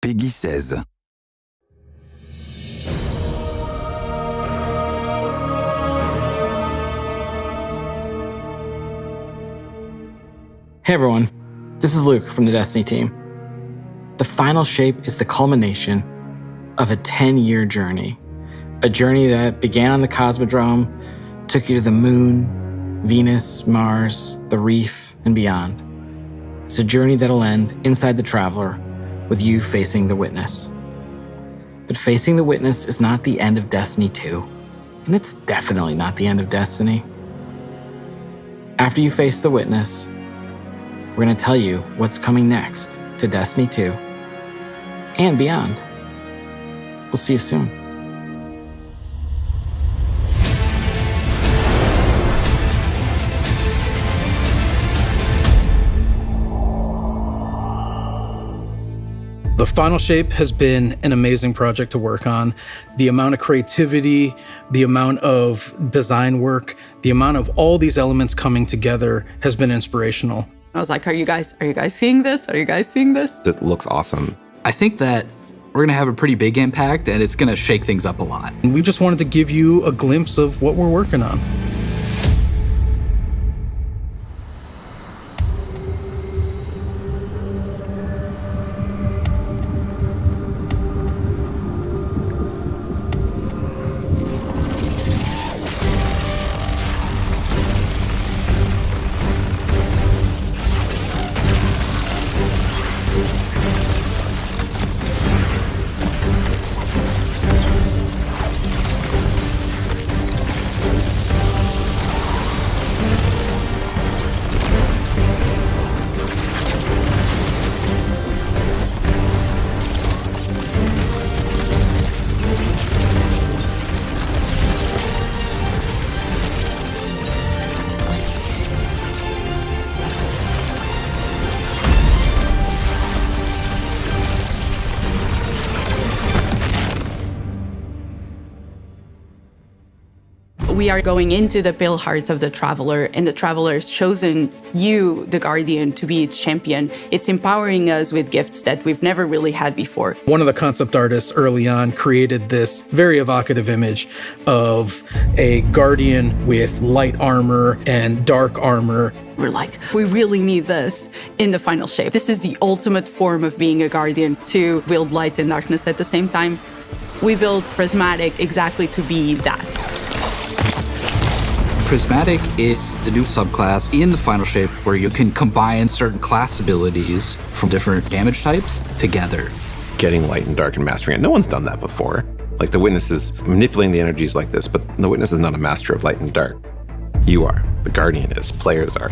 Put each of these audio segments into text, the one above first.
Peggy 16. Hey everyone, this is Luke from the Destiny team. The final shape is the culmination of a 10-year journey. A journey that began on the Cosmodrome, took you to the moon, Venus, Mars, the reef, and beyond. It's a journey that'll end inside the Traveler with you facing the Witness. But facing the Witness is not the end of Destiny 2, and it's definitely not the end of Destiny. After you face the Witness, we're going to tell you what's coming next to Destiny 2 and beyond. We'll see you soon. The final shape has been an amazing project to work on. The amount of creativity, the amount of design work, the amount of all these elements coming together has been inspirational. I was like, are you guys seeing this? Are you guys seeing this? It looks awesome. I think that we're gonna have a pretty big impact and it's gonna shake things up a lot. And we just wanted to give you a glimpse of what we're working on. We are going into the pale heart of the Traveler, and the Traveler has chosen you, the Guardian, to be its champion. It's empowering us with gifts that we've never really had before. One of the concept artists early on created this very evocative image of a Guardian with light armor and dark armor. We're like, we really need this in the final shape. This is the ultimate form of being a Guardian, to wield light and darkness at the same time. We built Prismatic exactly to be that. Prismatic is the new subclass in the final shape where you can combine certain class abilities from different damage types together. Getting light and dark and mastering it. No one's done that before. Like the Witness is manipulating the energies like this, but the Witness is not a master of light and dark. You are. The Guardian is. Players are.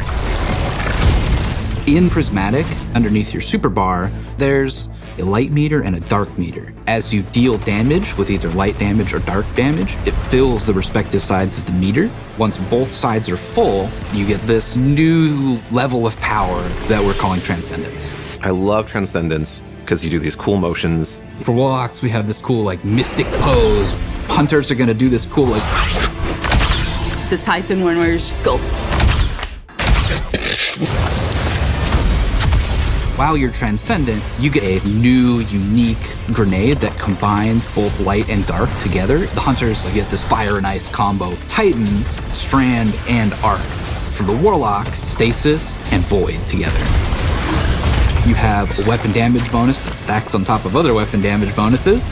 In Prismatic, underneath your super bar, there's a light meter and a dark meter. As you deal damage with either light damage or dark damage, it fills the respective sides of the meter. Once both sides are full, you get this new level of power that we're calling Transcendence. I love Transcendence because you do these cool motions. For Warlocks, we have this cool like mystic pose. Hunters are gonna do this cool like... The Titan one where you just go... While you're Transcendent, you get a new, unique grenade that combines both light and dark together. The Hunters get this fire and ice combo. Titans, Strand, and Arc. For the Warlock, Stasis and Void together. You have a weapon damage bonus that stacks on top of other weapon damage bonuses.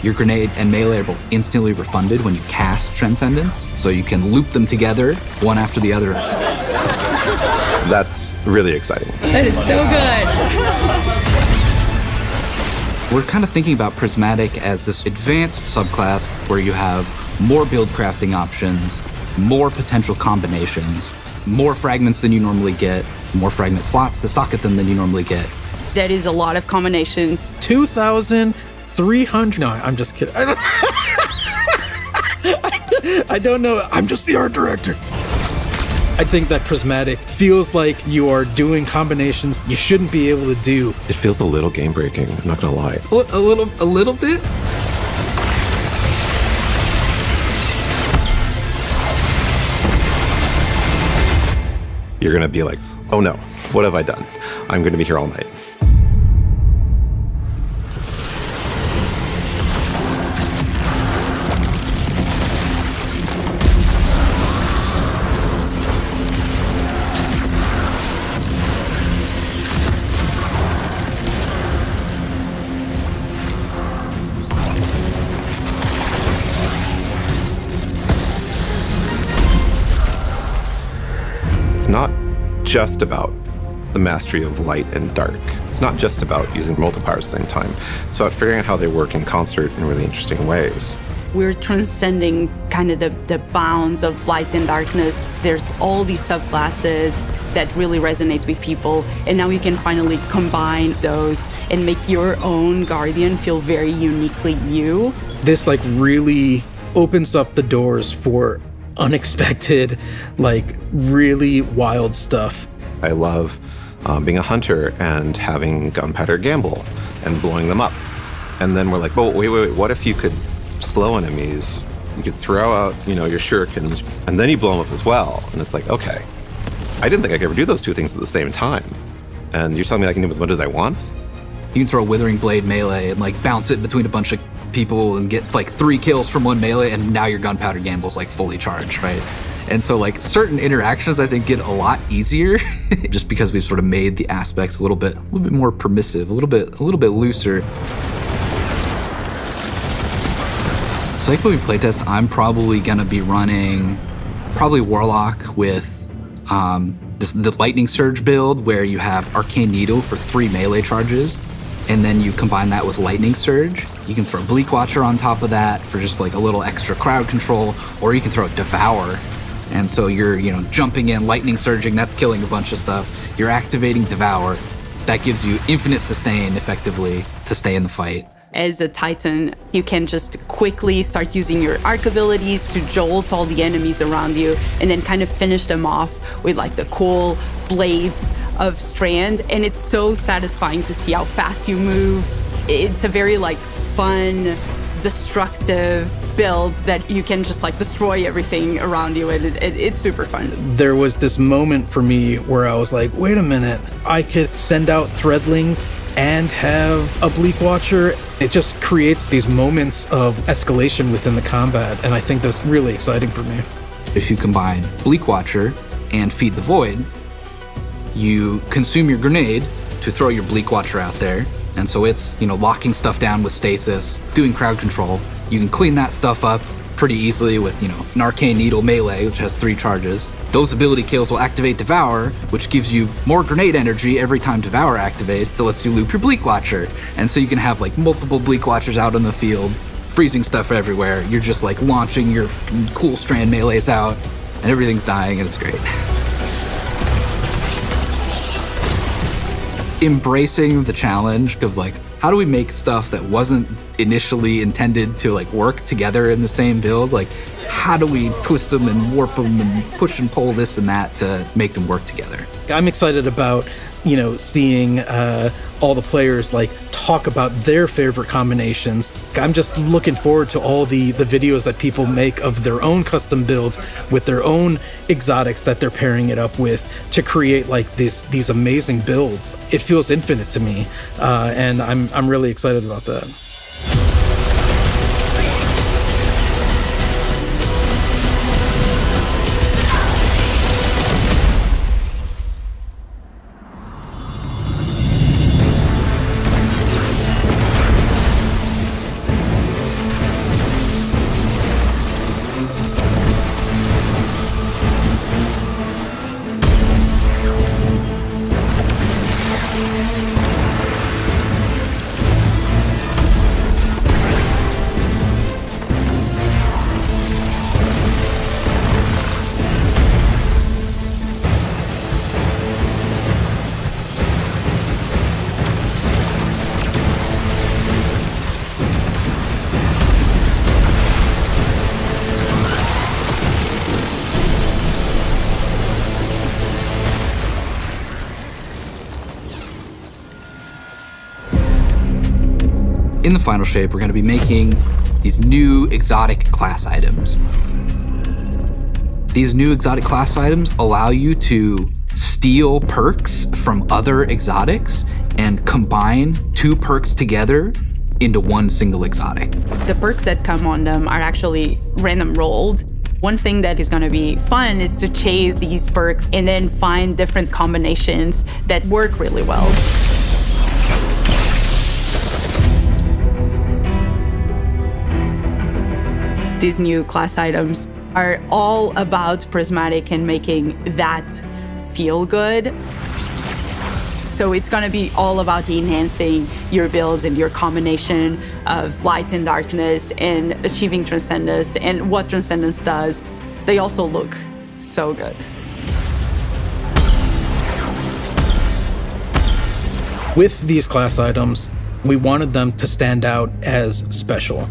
Your grenade and melee are both instantly refunded when you cast Transcendence, so you can loop them together, one after the other. That's really exciting. That is so good. We're kind of thinking about Prismatic as this advanced subclass where you have more build crafting options, more potential combinations, more fragments than you normally get, more fragment slots to socket them than you normally get. That is a lot of combinations. 2,300. No, I'm just kidding. I don't know. I'm just the art director. I think that Prismatic feels like you are doing combinations you shouldn't be able to do. It feels a little game breaking, I'm not gonna lie. A little bit? You're gonna be like, oh no, what have I done? I'm gonna be here all night. not just about the mastery of light and dark. It's not just about using multipliers at the same time. It's about figuring out how they work in concert in really interesting ways. We're transcending kind of the bounds of light and darkness. There's all these subclasses that really resonate with people, and now you can finally combine those and make your own Guardian feel very uniquely you. This like really opens up the doors for unexpected, like really wild stuff. I love being a hunter and having gunpowder gamble and blowing them up. And then we're like, well, wait, what if you could slow enemies? You could throw out, your shurikens, and then you blow them up as well. And it's like, okay, I didn't think I could ever do those two things at the same time. And you're telling me I can do as much as I want? You can throw a Withering Blade melee and like bounce it between a bunch of people and get like 3 kills from one melee, and now your gunpowder gamble's like fully charged, right? And so like certain interactions I think get a lot easier just because we've sort of made the aspects a little bit more permissive, a little bit looser. So like when we playtest, I'm probably gonna be running Warlock with the Lightning Surge build where you have Arcane Needle for 3 melee charges, and then you combine that with Lightning Surge. You can throw Bleak Watcher on top of that for just like a little extra crowd control, or you can throw Devour. And so you're, jumping in, lightning surging, that's killing a bunch of stuff. You're activating Devour. That gives you infinite sustain, effectively, to stay in the fight. As a Titan, you can just quickly start using your arc abilities to jolt all the enemies around you, and then kind of finish them off with like the cool blades of Strand. And it's so satisfying to see how fast you move. It's a very like fun, destructive build that you can just like destroy everything around you, and it's super fun. There was this moment for me where I was like, wait a minute, I could send out Threadlings and have a Bleak Watcher. It just creates these moments of escalation within the combat, and I think that's really exciting for me. If you combine Bleak Watcher and Feed the Void, you consume your grenade to throw your Bleak Watcher out there, and so it's, locking stuff down with stasis, doing crowd control. You can clean that stuff up pretty easily with, an Arcane Needle melee, which has 3 charges. Those ability kills will activate Devour, which gives you more grenade energy every time Devour activates, that lets you loop your Bleak Watcher. And so you can have like multiple Bleak Watchers out in the field, freezing stuff everywhere. You're just like launching your cool Strand melees out, and everything's dying, and it's great. Embracing the challenge of like, how do we make stuff that wasn't initially intended to like work together in the same build? Like, how do we twist them and warp them and push and pull this and that to make them work together? I'm excited about, seeing all the players like talk about their favorite combinations. I'm just looking forward to all the videos that people make of their own custom builds with their own exotics that they're pairing it up with to create like these amazing builds. It feels infinite to me, and I'm really excited about that. In the final shape, we're going to be making these new exotic class items. These new exotic class items allow you to steal perks from other exotics and combine 2 perks together into one single exotic. The perks that come on them are actually random rolled. One thing that is going to be fun is to chase these perks and then find different combinations that work really well. These new class items are all about prismatic and making that feel good. So it's going to be all about enhancing your builds and your combination of light and darkness and achieving Transcendence and what Transcendence does. They also look so good. With these class items, we wanted them to stand out as special.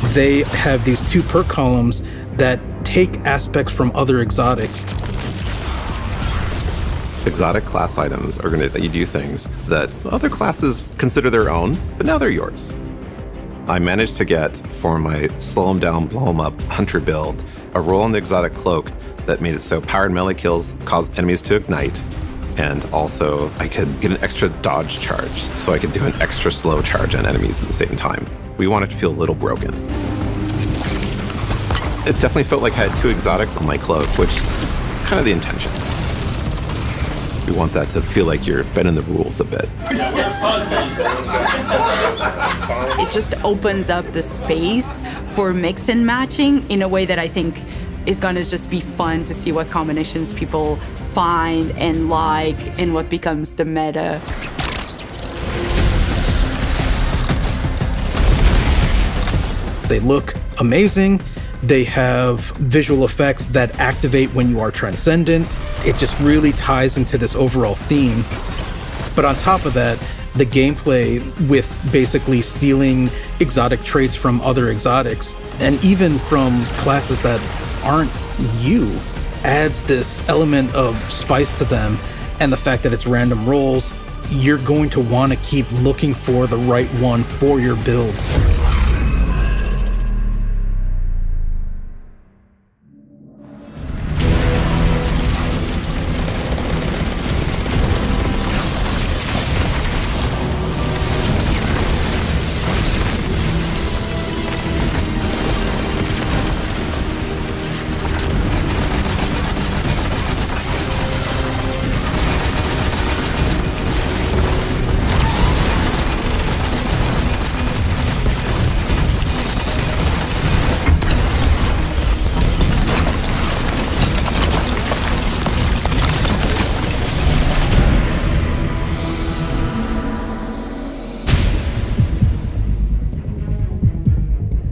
They have these 2 perk columns that take aspects from other exotics. Exotic class items are going to let you do things that other classes consider their own, but now they're yours. I managed to get, for my slow 'em down, blow 'em up hunter build, a roll on the exotic cloak that made it so powered melee kills caused enemies to ignite, and also I could get an extra dodge charge, so I could do an extra slow charge on enemies at the same time. We want it to feel a little broken. It definitely felt like I had 2 exotics on my cloak, which is kind of the intention. We want that to feel like you're bending the rules a bit. It just opens up the space for mix and matching in a way that I think is going to just be fun to see what combinations people find and like and what becomes the meta. They look amazing. They have visual effects that activate when you are transcendent. It just really ties into this overall theme. But on top of that, the gameplay with basically stealing exotic traits from other exotics, and even from classes that aren't you, adds this element of spice to them. And the fact that it's random rolls, you're going to want to keep looking for the right one for your builds.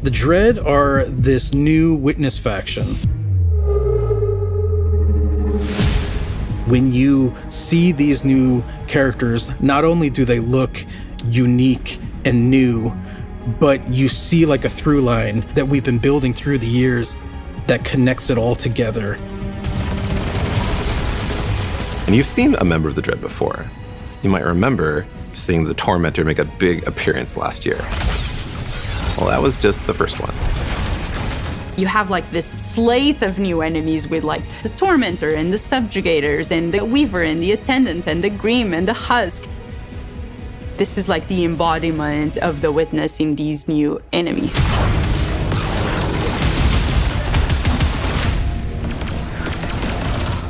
The Dread are this new witness faction. When you see these new characters, not only do they look unique and new, but you see like a through line that we've been building through the years that connects it all together. And you've seen a member of the Dread before. You might remember seeing the Tormentor make a big appearance last year. Well, that was just the first one. You have like this slate of new enemies with like the Tormentor and the Subjugators and the Weaver and the Attendant and the Grim and the Husk. This is like the embodiment of the Witness in these new enemies.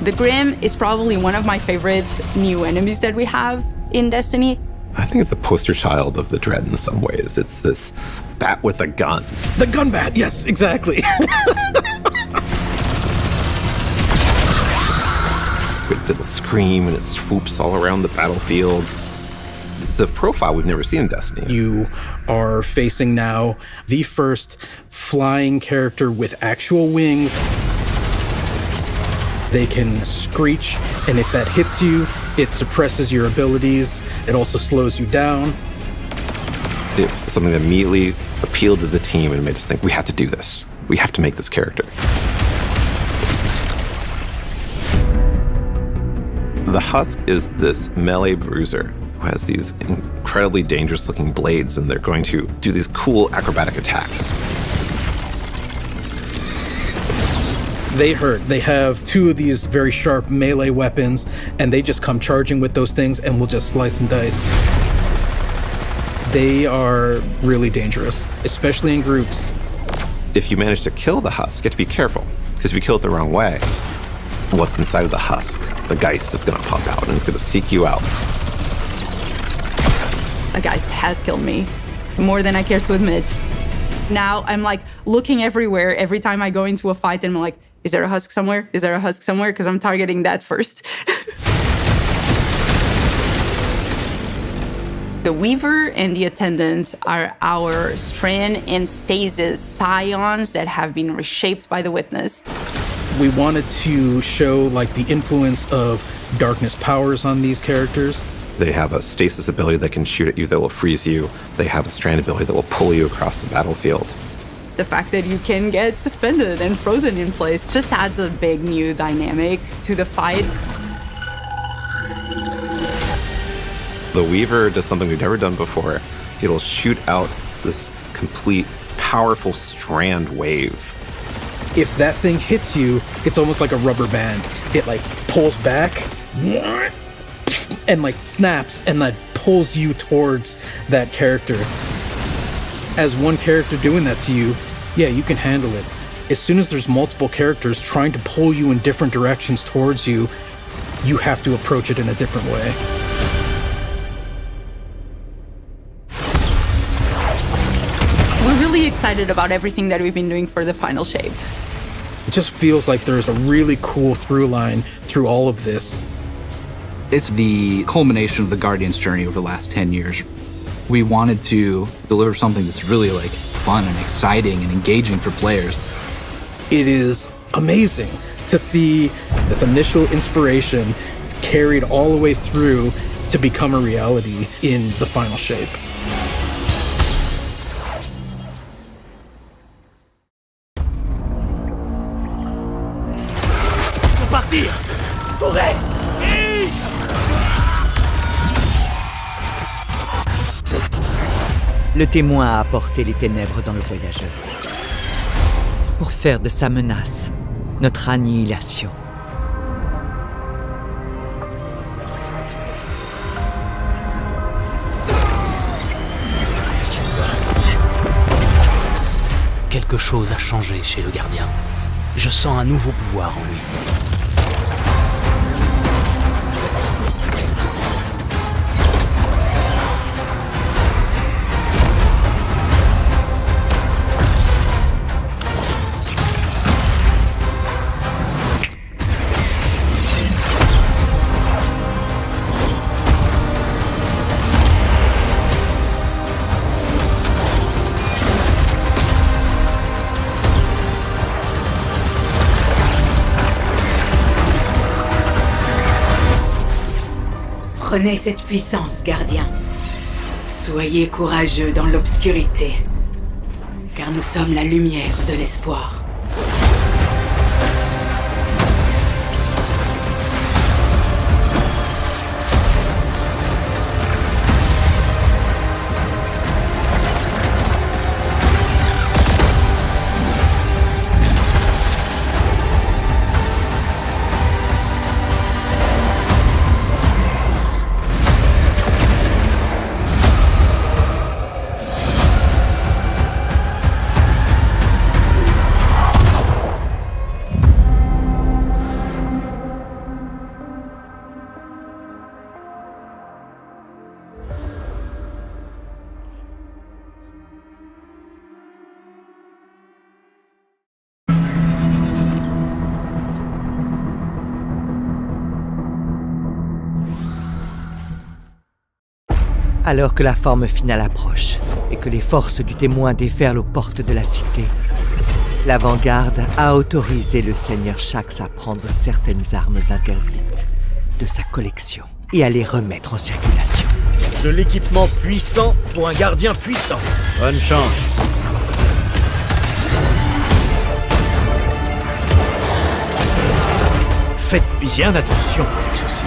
The Grim is probably one of my favorite new enemies that we have in Destiny. I think it's a poster child of the Dread in some ways. It's this bat with a gun. The gun bat, yes, exactly. It does a scream and it swoops all around the battlefield. It's a profile we've never seen in Destiny. You are facing now the first flying character with actual wings. They can screech, and if that hits you, it suppresses your abilities. It also slows you down. It was something that immediately appealed to the team and made us think, we have to do this. We have to make this character. The Husk is this melee bruiser who has these incredibly dangerous looking blades, and they're going to do these cool acrobatic attacks. They hurt. They have two of these very sharp melee weapons, and they just come charging with those things and will just slice and dice. They are really dangerous, especially in groups. If you manage to kill the Husk, you have to be careful, because if you kill it the wrong way, what's inside of the Husk, the Geist, is going to pop out and it's going to seek you out. A Geist has killed me, more than I care to admit. Now I'm like looking everywhere every time I go into a fight, and I'm like, Is there a husk somewhere? Is there a husk somewhere? Because I'm targeting that first. The Weaver and the Attendant are our Strand and Stasis scions that have been reshaped by the Witness. We wanted to show like the influence of darkness powers on these characters. They have a stasis ability that can shoot at you that will freeze you. They have a strand ability that will pull you across the battlefield. The fact that you can get suspended and frozen in place just adds a big new dynamic to the fight. The Weaver does something we've never done before. It'll shoot out this complete, powerful strand wave. If that thing hits you, it's almost like a rubber band. It like pulls back and like snaps and like pulls you towards that character. As one character doing that to you, yeah, you can handle it. As soon as there's multiple characters trying to pull you in different directions towards you, you have to approach it in a different way. We're really excited about everything that we've been doing for the final shape. It just feels like there's a really cool through line through all of this. It's the culmination of the Guardian's journey over the last 10 years. We wanted to deliver something that's really like fun and exciting and engaging for players. It is amazing to see this initial inspiration carried all the way through to become a reality in the final shape. Partir! Courez! Le témoin a apporté les ténèbres dans le voyageur pour faire de sa menace notre annihilation. Quelque chose a changé chez le gardien. Je sens un nouveau pouvoir en lui. Prenez cette puissance, gardien. Soyez courageux dans l'obscurité, car nous sommes la lumière de l'espoir. Alors que la forme finale approche et que les forces du témoin déferlent aux portes de la cité, l'avant-garde a autorisé le seigneur Shax à prendre certaines armes interdites de sa collection et à les remettre en circulation. De l'équipement puissant pour un gardien puissant. Bonne chance. Faites bien attention avec ceci.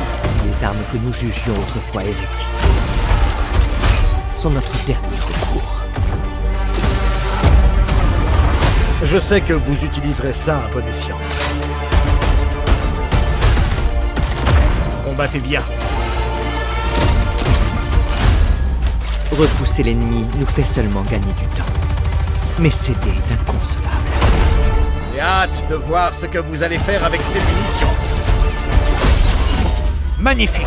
Les armes que nous jugions autrefois hérétiques sont notre dernier recours. Je sais que vous utiliserez ça à bon escient. Combattez bien. Repousser l'ennemi nous fait seulement gagner du temps. Mais céder est inconcevable. J'ai hâte de voir ce que vous allez faire avec ces munitions. Magnifique.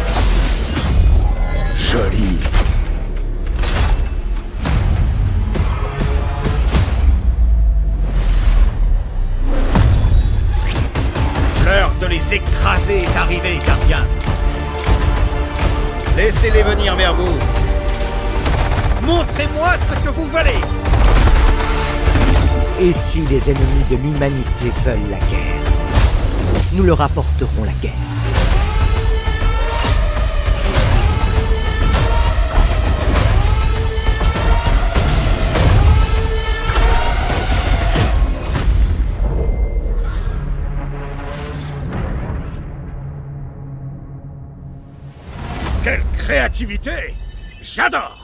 Joli. l'Odyssée est arrivée, gardien. Laissez-les venir vers vous. Montrez-moi ce que vous valez. Et si les ennemis de l'humanité veulent la guerre, nous leur apporterons la guerre. Quelle créativité! J'adore!